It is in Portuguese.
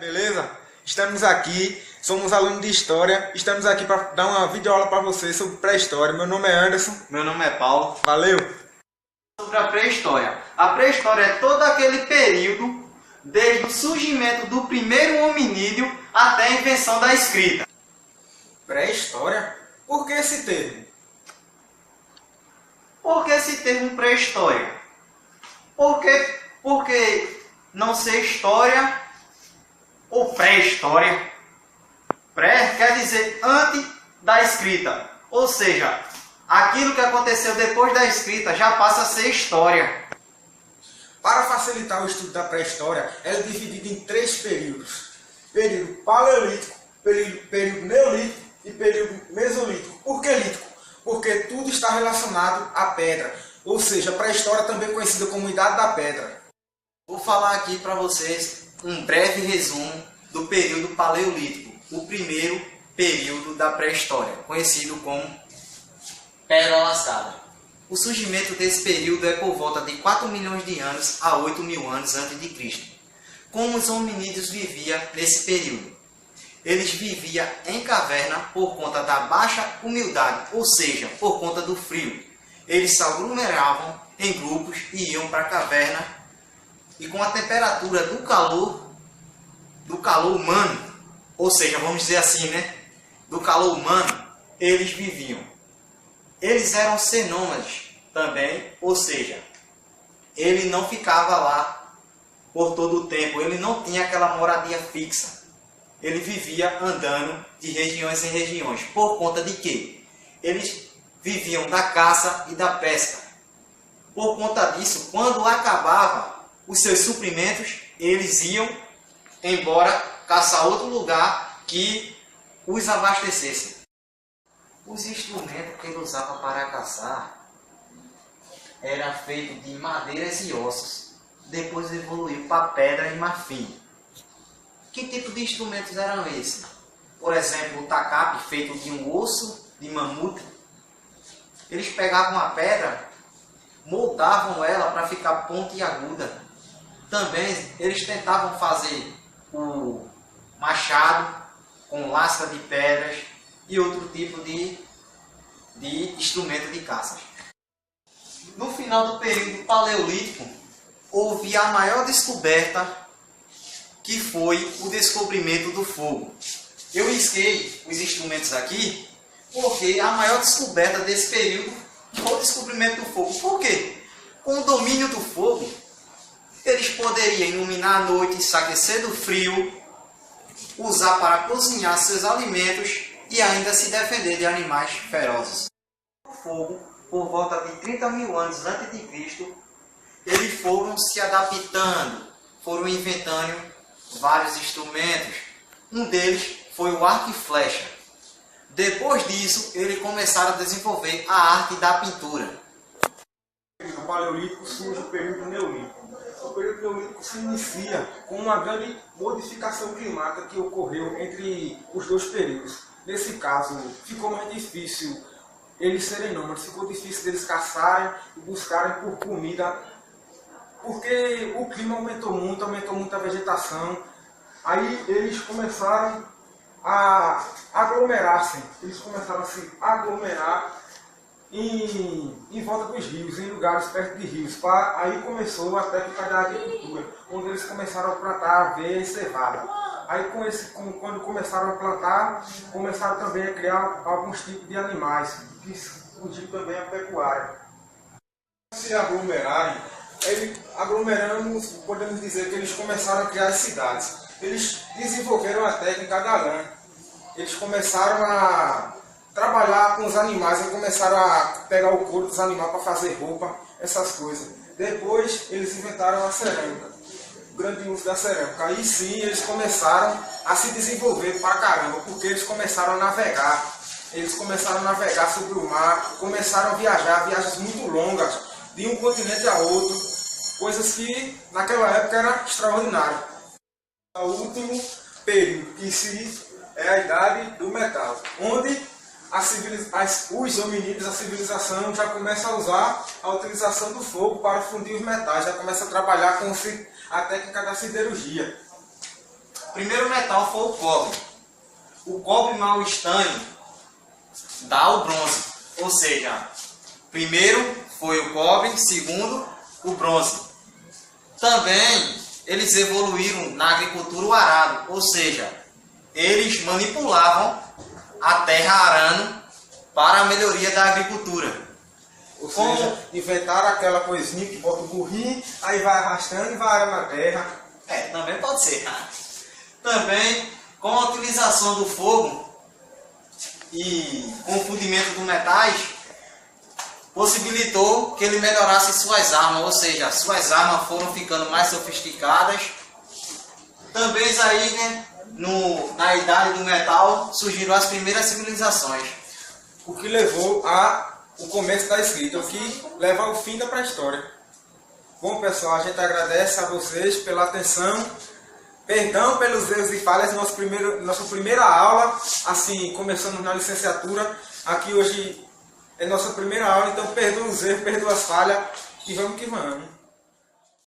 Beleza? Estamos aqui, somos alunos de História, estamos aqui para dar uma videoaula para vocês sobre pré-história. Meu nome é Anderson. Meu nome é Paulo. Valeu! Sobre a pré-história. A pré-história é todo aquele período, desde o surgimento do primeiro hominídeo até a invenção da escrita. Pré-história? Por que esse termo? Por que esse termo pré-história? Porque não ser história ou pré-história. Pré quer dizer antes da escrita, ou seja, aquilo que aconteceu depois da escrita já passa a ser história. Para facilitar o estudo da pré-história, ela é dividida em 3 períodos. Período paleolítico, período neolítico e período mesolítico. Por que lítico? Porque tudo está relacionado à pedra, ou seja, a pré-história também é conhecida como Idade da Pedra. Vou falar aqui para vocês um breve resumo do período paleolítico, o primeiro período da pré-história, conhecido como Pedra Lascada. O surgimento desse período é por volta de 4 milhões de anos a 8 mil anos antes de Cristo. Como os hominídeos viviam nesse período? Eles viviam em caverna por conta da baixa umidade, ou seja, por conta do frio. Eles se aglomeravam em grupos e iam para a caverna, e com a temperatura do calor humano, ou seja, vamos dizer assim, né? Do calor humano, eles viviam. Eles eram cenômades também, ou seja, ele não ficava lá por todo o tempo, ele não tinha aquela moradia fixa. Ele vivia andando de regiões em regiões. Por conta de quê? Eles viviam da caça e da pesca. Por conta disso, quando acabava os seus suprimentos, eles iam embora caçar outro lugar que os abastecesse. Os instrumentos que ele usava para caçar eram feitos de madeiras e ossos. Depois evoluiu para pedra e marfim. Que tipo de instrumentos eram esses? Por exemplo, o tacape, feito de um osso de mamute. Eles pegavam a pedra, moldavam ela para ficar pontiaguda. Também eles tentavam fazer o machado com lasca de pedras e outro tipo de instrumento de caça. No final do período paleolítico, houve a maior descoberta, que foi o descobrimento do fogo. Eu risquei os instrumentos aqui, porque a maior descoberta desse período foi o descobrimento do fogo. Por quê? Com o domínio do fogo, eles poderiam iluminar a noite, se aquecer do frio, usar para cozinhar seus alimentos e ainda se defender de animais ferozes. O fogo, por volta de 30 mil anos antes de Cristo, eles foram se adaptando, foram inventando vários instrumentos. Um deles foi o arco e flecha. Depois disso, eles começaram a desenvolver a arte da pintura. No Paleolítico surge o período Neolítico. O período Neolítico se inicia com uma grande modificação climática que ocorreu entre os 2 períodos. Nesse caso, ficou mais difícil eles serem nômades, ficou difícil eles caçarem e buscarem por comida, porque o clima aumentou muito a vegetação. Aí eles começaram a aglomerar-se, eles começaram a se aglomerar em volta dos rios, em lugares perto de rios. Aí começou a técnica da agricultura, onde eles começaram a plantar aveia e cevada. Aí quando começaram a plantar, começaram também a criar alguns tipos de animais, que surgiu também a pecuária. Se aglomerarem, aglomeramos, podemos dizer que eles começaram a criar as cidades. Eles desenvolveram a técnica da lã. Eles começaram a trabalhar com os animais, eles começaram a pegar o couro dos animais para fazer roupa, essas coisas. Depois eles inventaram a cerâmica, o grande uso da cerâmica. Aí sim eles começaram a se desenvolver pra caramba, porque eles começaram a navegar. Eles começaram a navegar sobre o mar, começram a viajar, viagens muito longas, de um continente a outro, coisas que naquela época era extraordinário. O último período, que é a Idade do Metal, onde os hominídeos, a civilização já começa a usar a utilização do fogo para fundir os metais, já começa a trabalhar com a técnica da siderurgia. O primeiro metal foi o cobre. O cobre mal estanho dá o bronze. Ou seja, primeiro foi o cobre, segundo o bronze. Também eles evoluíram na agricultura o arado, ou seja, eles manipulavam a terra arando para a melhoria da agricultura. Ou seja, inventaram aquela coisinha que bota o burrinho, aí vai arrastando e vai arando a terra. Também pode ser. Também, com a utilização do fogo e com o fundimento dos metais, possibilitou que ele melhorasse suas armas, ou seja, suas armas foram ficando mais sofisticadas. Também aí, né, na idade do metal, surgiram as primeiras civilizações. O que levou ao começo da escrita, o que leva ao fim da pré-história. Bom, pessoal, a gente agradece a vocês pela atenção. Perdão pelos erros e falhas, nossa primeira aula, assim, começando na licenciatura. Aqui hoje é nossa primeira aula, então perdoa os erros, perdoa as falhas e vamos que vamos.